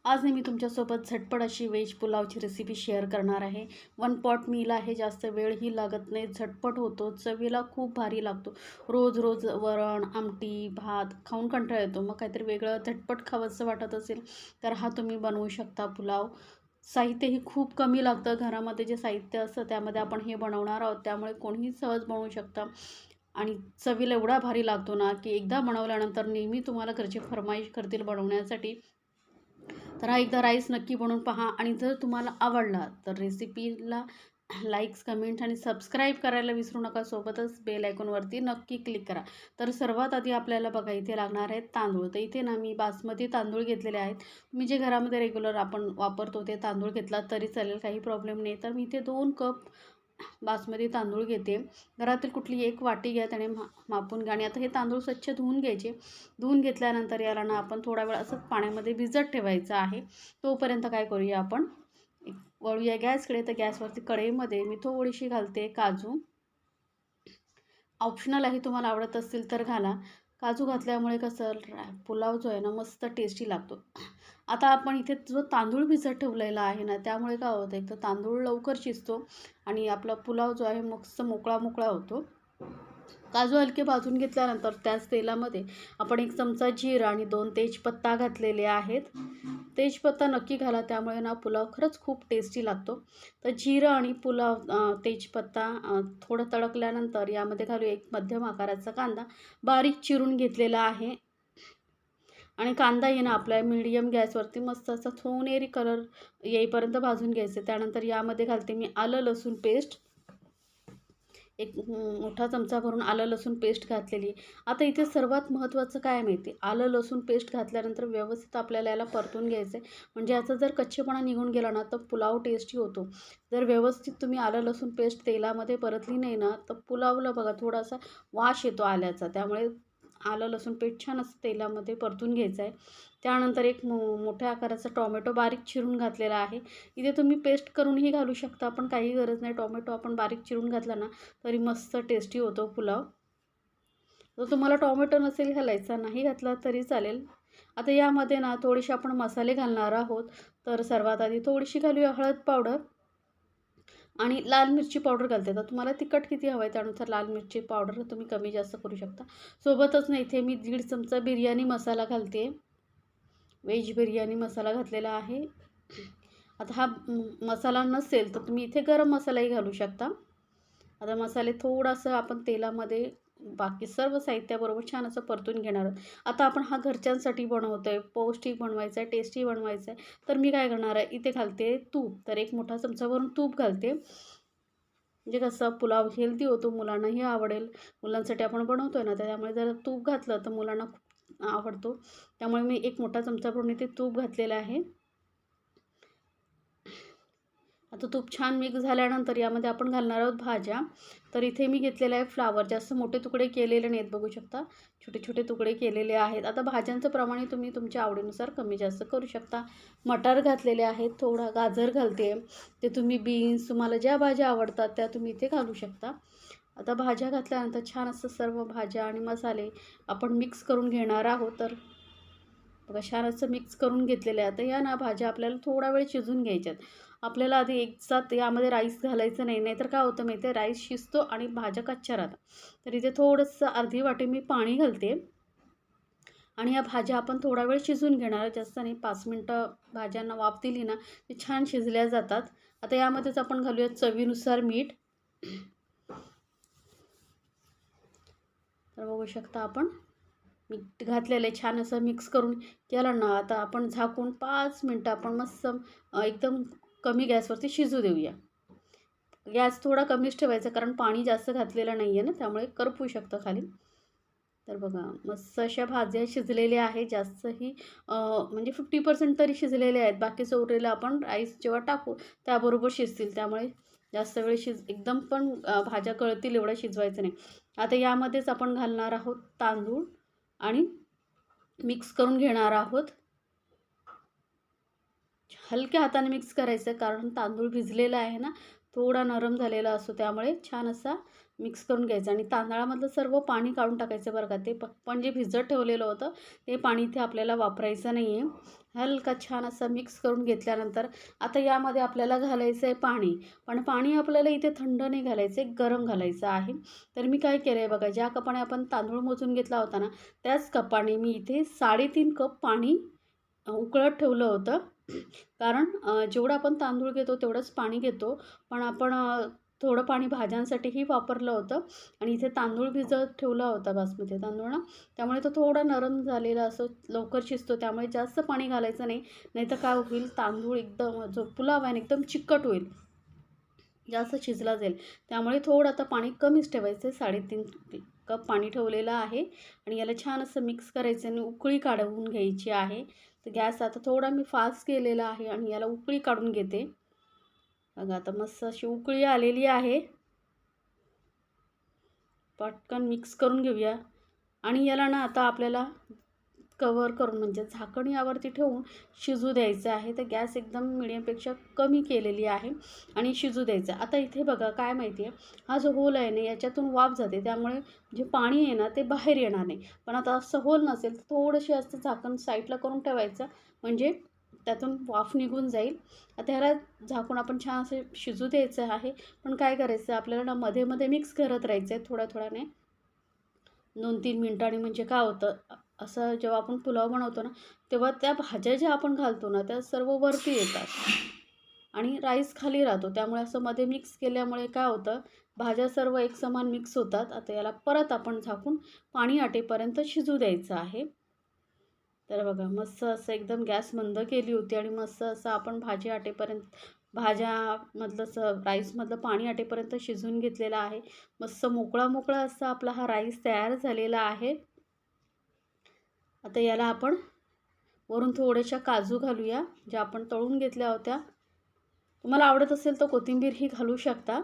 आज मी तुमच्यासोबत झटपट अशी व्हेज पुलावची रेसिपी शेअर करणार आहे. वन पॉट मील आहे, जास्त वेळही लागत नाही, झटपट होतो, चवीला खूप भारी लागतो. रोज रोज वरण, आमटी, भात खाऊन कंटाळा येतो. मग काहीतरी वेगळं झटपट खावंसं वाटत असेल तर हा तुम्ही बनवू शकता पुलाव. साहित्यही खूप कमी लागतं. घरामध्ये जे साहित्य असतं त्यामध्ये आपण हे बनवणार आहोत, त्यामुळे कोणीही सहज बनवू शकतं. आणि चवीला एवढा भारी लागतो ना, की एकदा बनवल्यानंतर नेहमी तुम्हाला घरचे फर्माईश करतील बनवण्यासाठी. तर हा एकदा राईस नक्की बनवून पहा आणि जर तुम्हाला आवडला तर रेसिपीला लाईक्स, कमेंट आणि सबस्क्राईब करायला विसरू नका. सोबतच बेल आयकॉनवरती नक्की क्लिक करा. तर सर्वात आधी आपल्याला बघा इथे लागणार आहेत तांदूळ. तर इथे ना मी बासमती तांदूळ घेतलेले आहेत. तुम्ही जे घरामध्ये रेग्युलर आपण वापरतो ते तांदूळ घेतला तरी चालेल, काही प्रॉब्लेम नाही. तर मी इथे 2 कप बासमती तांदूळ घेते. घरातील कुठली एक वाटी घ्या, त्याने मापून घ्या आणि आता हे तांदूळ स्वच्छ धुवून घ्यायचे. धुवून घेतल्यानंतर याला ना आपण थोडा वेळ असंच पाण्यामध्ये भिजत ठेवायचं आहे. तोपर्यंत काय करूया आपण, एक वळूया गॅसकडे. तर गॅसवरती कढईमध्ये मी थोडीशी घालते काजू. ऑप्शनल आहे, तुम्हाला आवडत असतील तर घाला. काजू घातल्यामुळे कसं पुलाव जो आहे ना मस्त टेस्टी लागतो. आता आपण इथे जो तांदूळ भिजत ठेवलेला आहे ना, त्यामुळे काय होतं, एक तर तांदूळ लवकर शिजतो आणि आपला पुलाव जो आहे मस्त मोकळा मोकळा होतो. काजू हलके भाजून घेतल्यानंतर त्याच तेलामध्ये आपण 1 चमचा जिरा आणि 2 तेजपत्ता घातलेले आहेत. तेजपत्ता नक्की घाला, त्यामुळे ना पुलाव खरंच खूप टेस्टी लागतो. तर जिरं आणि तेजपत्ता थोडं तळकल्यानंतर यामध्ये घालू एक मध्यम आकाराचा कांदा बारीक चिरून घेतलेला आहे. आणि कांदा आहे ना आपल्या मीडियम गॅसवरती मस्त असा सोनेरी कलर येईपर्यंत भाजून घ्यायचं. त्यानंतर यामध्ये घालते मी आलं लसूण पेस्ट. एक मोठा चमचा भरून आलं लसूण पेस्ट घातलेली. आता इथे सर्वात महत्त्वाचं काय माहिती, आलं लसूण पेस्ट घातल्यानंतर व्यवस्थित आपल्याला याला परतून घ्यायचं आहे. म्हणजे याचा जर कच्चेपणा निघून गेला ना तर पुलाव टेस्टी होतो. जर व्यवस्थित तुम्ही आलं लसूण पेस्ट तेलामध्ये परतली नाही ना तर पुलावला बघा थोडासा वास येतो आल्याचा. त्यामुळे आलं लसूण पेस्ट छान असं तेलामध्ये परतून घ्यायचं आहे. त्यानंतर एक मोठ्या आकाराचा टॉमॅटो बारीक चिरून घातलेला आहे. इथे तुम्ही पेस्ट करूनही घालू शकता, पण काही गरज नाही. टॉमॅटो आपण बारीक चिरून घातला ना तरी मस्त टेस्टी होतो पुलाव. जर तुम्हाला टॉमॅटो नसेल घालायचा, नाही घातला तरी चालेल. आता यामध्ये ना थोडेसे आपण मसाले घालणार आहोत. तर सर्वात आधी थोडीशी घालूया हळद पावडर आणि लाल मिरची पावडर घालते. तर तुम्हाला तिखट किती हवं आहे त्यानुसार लाल मिरची पावडर तुम्ही कमी जास्त करू शकता. सोबतच ना इथे मी 1.5 चमचा बिर्याणी मसाला घालते. व्हेज बिर्याणी मसाला घातलेला आहे. आता हा मसाला नसेल तर तुम्ही इथे गरम मसालाही घालू शकता. आता मसाले थोडासा आपण तेलामध्ये बाकी सर्व साहित्याबरोबर छान असं परतून घेणार आहोत. आता आपण हा घरच्यांसाठी बनवतो आहे, पौष्टिक बनवायचा आहे, टेस्टी बनवायचा आहे. तर मी काय करणार आहे, इथे घालते तूप. तर 1 मोठा चमचा भरून तूप घालते. म्हणजे कसं पुलाव हेल्दी होतो, मुलांनाही आवडेल. मुलांसाठी आपण बनवतो आहे ना, त्यामुळे जर तूप घातलं तर मुलांना खूप आवडतो. त्यामुळे मी 1 मोठा चमचा भरून इथे तूप घातलेलं आहे. आता तूप छान मिक्स झाल्यानंतर यामध्ये आपण घालणार आहोत भाज्या. तर इथे मी घेतलेलं आहे फ्लावर. जास्त मोठे तुकडे केलेले नाहीत, बघू शकता. छोटे छोटे तुकडे केलेले आहेत. आता भाज्यांचं प्रमाण तुम्ही तुमच्या आवडीनुसार कमी जास्त करू शकता. मटार घातलेले आहेत, थोडा गाजर घालते. ते तुम्ही बीन्स, तुम्हाला ज्या भाज्या आवडतात त्या तुम्ही इथे घालू शकता. आता भाज्या घातल्यानंतर छान असं सर्व भाज्या आणि मसाले आपण मिक्स करून घेणार आहोत. तर बघा छान असं मिक्स करून घेतलेलं आहे. आता या ना भाज्या आपल्याला थोडा वेळ शिजून घ्यायच्यात. आपल्याला आधी एकसाथ यामध्ये राईस घालायचं नाही, नाहीतर काय होतं माहिती आहे, राईस शिजतो आणि भाज्या कच्च्या राहतात. तर इथे थोडंसं अर्धी वाटी मी पाणी घालते आणि या भाज्या आपण थोडा वेळ शिजून घेणार. जास्त नाही, 5 मिनटं भाज्यांना वाफ दिली ना ते छान शिजल्या जातात. आता यामध्येच आपण घालूया चवीनुसार मीठ. तर बघू शकता आपण मीठ घातलेलं आहे. छान असं मिक्स करून केलं ना, आता आपण झाकून 5 मिनटं आपण मस्त एकदम कमी गॅसवरती शिजू देऊया. गॅस थोडा कमीच ठेवायचा, कारण पाणी जास्त घातलेलं नाही आहे ना, त्यामुळे करपू शकतं खाली. तर बघा मस्त अशा भाज्या शिजलेल्या आहेत. जास्तही म्हणजे 50% तरी शिजलेले आहेत. बाकीचं उरलेलं आपण राईस जेव्हा टाकू त्याबरोबर शिजतील. त्यामुळे जास्त वेळ एकदम पण भाज्या गळतील एवढं शिजवायचं नाही. आता यामध्येच आपण घालणार आहोत तांदूळ आणि मिक्स करून घेणार आहोत. हलक्या हाताने मिक्स करायचं, कारण तांदूळ भिजलेला आहे ना, थोडा नरम झालेला असतो. त्यामुळे छान असा मिक्स करून घ्यायचं आणि तांदळामधलं सर्व पाणी काढून टाकायचं बरं का. ते पण जे भिजत ठेवलेलं होतं ते पाणी इथे आपल्याला वापरायचं नाही आहे. हलका छान असं मिक्स करून घेतल्यानंतर आता यामध्ये आपल्याला घालायचं आहे पाणी. पण पाणी आपल्याला इथे थंड नाही घालायचं आहे, गरम घालायचं आहे. तर मी काय केलं आहे बघा, ज्या कपाने आपण तांदूळ मोजून घेतला होता ना, त्याच कपाने मी इथे 3.5 कप पाणी उकळत ठेवलं होतं. कारण जेवढं आपण तांदूळ घेतो तेवढंच पाणी घेतो. पण आपण थोडं पाणी भाज्यांसाठीही वापरलं होतं आणि इथे तांदूळ भिजत ठेवला होता बासमती तांदूळ ना, त्यामुळे तो थोडा नरम झालेला असं लवकर शिजतो. त्यामुळे जास्त पाणी घालायचं नाही, नाहीतर काय होईल तांदूळ एकदम जो पुलाव आहे ना एकदम चिकट होईल, जास्त शिजला जाईल. त्यामुळे थोडं आता पाणी कमीच ठेवायचं आहे. 3.5 कप पाणी ठेवलेलं आहे आणि याला छान असं मिक्स करायचं आणि उकळी काढवून घ्यायची आहे. तर गॅस आता थोडा मी फास्ट केलेला आहे आणि याला उकळी काढून घेते. बघा आता मस्त अशी उकळी आलेली आहे. पटकन मिक्स करून घेऊया आणि याला ना आता आपल्याला कवर करून म्हणजे झाकण यावरती ठेवून शिजू द्यायचं आहे. तर गॅस एकदम मिडियमपेक्षा कमी केलेली आहे आणि शिजू द्यायचं. आता इथे बघा काय माहिती आहे, हा जो होल आहे ना याच्यातून वाफ जाते, त्यामुळे जे पाणी आहे ना ते बाहेर येणार नाही. पण आता असं होल नसेल तर थोडंशी असं झाकण साईडला करून ठेवायचं, म्हणजे त्यातून वाफ निघून जाईल. आता ह्याला झाकून आपण छान असं शिजू द्यायचं आहे. पण काय करायचं आपल्याला ना मध्ये मध्ये मिक्स करत राहायचं आहे थोड्या थोड्याने 2-3 मिनिटांनी. म्हणजे काय होतं असं जेव्हा आपण पुलाव बनवतो ना, तेव्हा त्या भाज्या ज्या आपण घालतो ना त्या सर्व वरती येतात आणि राईस खाली राहतो. त्यामुळे असं मध्ये मिक्स केल्यामुळे काय होतं, भाज्या सर्व एकसमान मिक्स होतात. आता याला परत आपण झाकून पाणी आटेपर्यंत शिजू द्यायचं आहे. तर बघा मस्त असं एकदम गॅस मंद केली होती आणि मस्त असं आपण भाजी आटेपर्यंत भाज्यामधलं राईसमधलं पाणी आटेपर्यंत शिजवून घेतलेलं आहे. मस्त मोकळा मोकळा असा आपला हा राईस तयार झालेला आहे. आता याला आपण वरून थोड्याशा काजू घालूया, ज्या आपण तळून घेतल्या होत्या. तुम्हाला आवडत असेल तर कोथिंबीरही घालू शकता,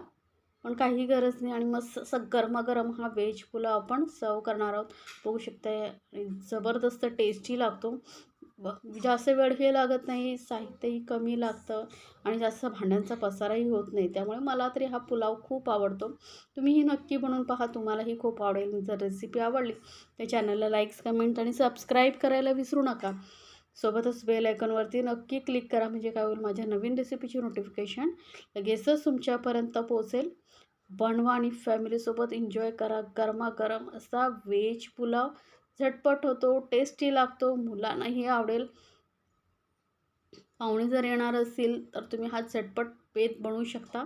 पण काही गरज नाही. आणि मस्त असं गरमागरम हा व्हेज पुलाव आपण सर्व करणार आहोत. बघू शकता आणि जबरदस्त टेस्टी लागतो. जास्त वेळ हे लागत नाही, साहित्यही कमी लागतं आणि जास्त भांड्यांचा पसाराही होत नाही. त्यामुळे मला तरी हा पुलाव खूप आवडतो. तुम्हीही नक्की बनवून पहा, तुम्हालाही खूप आवडेल. जर रेसिपी आवडली तर चॅनलला लाईक्स, कमेंट आणि सबस्क्राईब करायला विसरू नका. सोबतच बेल आयकॉनवरती नक्की क्लिक करा, म्हणजे काय होईल माझ्या नवीन रेसिपीची नोटिफिकेशन लगेचच तुमच्यापर्यंत पोहोचेल. बनवा आणि फॅमिलीसोबत एन्जॉय करा. गरमागरम असा व्हेज पुलाव झटपट होतो, टेस्टी लागतो, मुलांनाही आवडेल. पाहुणे जर येणार असतील तर तुम्ही हा झटपट बेत बनवू शकता,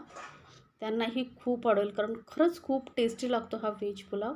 त्यांनाही खूप आवडेल. कारण खरंच खूप टेस्टी लागतो हा व्हेज पुलाव.